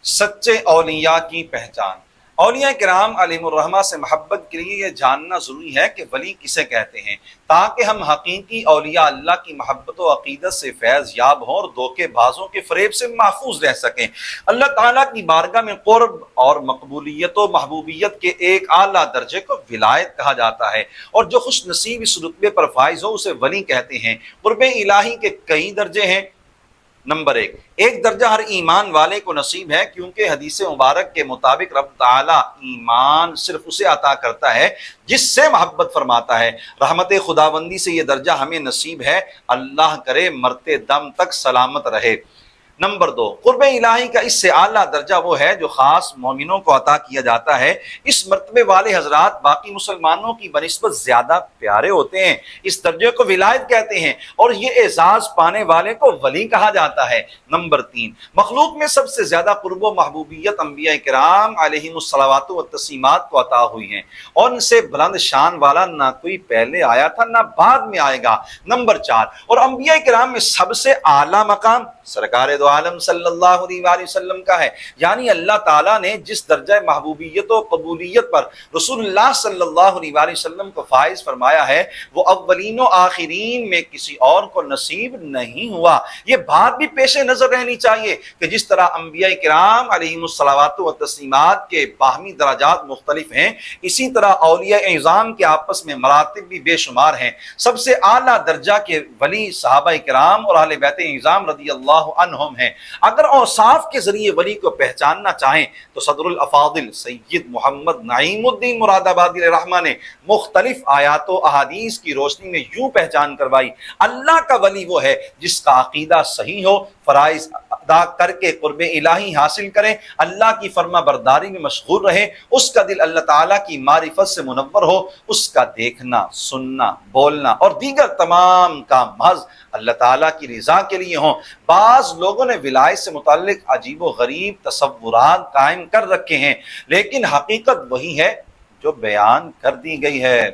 سچے اولیاء کی پہچان۔ اولیاء کرام علیہم الرحمہ سے محبت کے لیے یہ جاننا ضروری ہے کہ ولی کسے کہتے ہیں، تاکہ ہم حقیقی اولیاء اللہ کی محبت و عقیدت سے فیض یاب ہوں اور دھوکے بازوں کے فریب سے محفوظ رہ سکیں۔ اللہ تعالیٰ کی بارگاہ میں قرب اور مقبولیت و محبوبیت کے ایک اعلیٰ درجے کو ولایت کہا جاتا ہے، اور جو خوش نصیب اس رتبے پر فائز ہو اسے ولی کہتے ہیں۔ قرب الہی کے کئی درجے ہیں۔ نمبر ایک درجہ ہر ایمان والے کو نصیب ہے، کیونکہ حدیث مبارک کے مطابق رب تعالیٰ ایمان صرف اسے عطا کرتا ہے جس سے محبت فرماتا ہے۔ رحمت خداوندی سے یہ درجہ ہمیں نصیب ہے، اللہ کرے مرتے دم تک سلامت رہے۔ نمبر دو، قرب الہی کا اس سے اعلیٰ درجہ وہ ہے جو خاص مومنوں کو عطا کیا جاتا ہے۔ اس مرتبے والے حضرات باقی مسلمانوں کی بنسبت زیادہ پیارے ہوتے ہیں، اس درجے کو ولایت کہتے ہیں، اور یہ اعزاز پانے والے کو ولی کہا جاتا ہے۔ نمبر تین، مخلوق میں سب سے زیادہ قرب و محبوبیت انبیاء کرام علیہم الصلوات والتسلیمات کو عطا ہوئی ہیں، اور ان سے بلند شان والا نہ کوئی پہلے آیا تھا نہ بعد میں آئے گا۔ نمبر چار، اور انبیاء کرام میں سب سے اعلیٰ مقام سرکار دو عالم صلی اللہ علیہ وآلہ وسلم کا ہے، یعنی اللہ تعالیٰ نے جس درجہ محبوبیت و قبولیت پر رسول اللہ صلی اللہ علیہ وآلہ وسلم کو فائز فرمایا ہے وہ اولین و آخرین میں کسی اور کو نصیب نہیں ہوا۔ یہ بات بھی پیش نظر رہنی چاہیے کہ جس طرح انبیاء کرام علیہم الصلوات والتسلیمات کے باہمی درجات مختلف ہیں، اسی طرح اولیاء اعظام کے آپس میں مراتب بھی بے شمار ہیں۔ سب سے اعلیٰ درجہ کے ولی صحابہ کرام اور اہل بیت اعظام رضی اللہ عنہم ہیں۔ اگر اوصاف کے ذریعے ولی کو پہچاننا چاہیں تو صدر الافاضل سید محمد نعیم الدین مراد آبادی علیہ الرحمہ نے مختلف آیات و احادیث کی روشنی میں یوں پہچان کروائی: اللہ کا ولی وہ ہے جس کا عقیدہ صحیح ہو، فرائض ادا کر کے قرب الہی حاصل کرے، اللہ کی فرما برداری میں مشغول رہے، اس کا دل اللہ تعالیٰ کی معرفت سے منور ہو، اس کا دیکھنا، سننا، بولنا اور دیگر تمام کام محض اللہ تعالیٰ کی رضا کے لیے ہوں۔ بعض لوگوں نے ولایت سے متعلق عجیب و غریب تصورات قائم کر رکھے ہیں، لیکن حقیقت وہی ہے جو بیان کر دی گئی ہے۔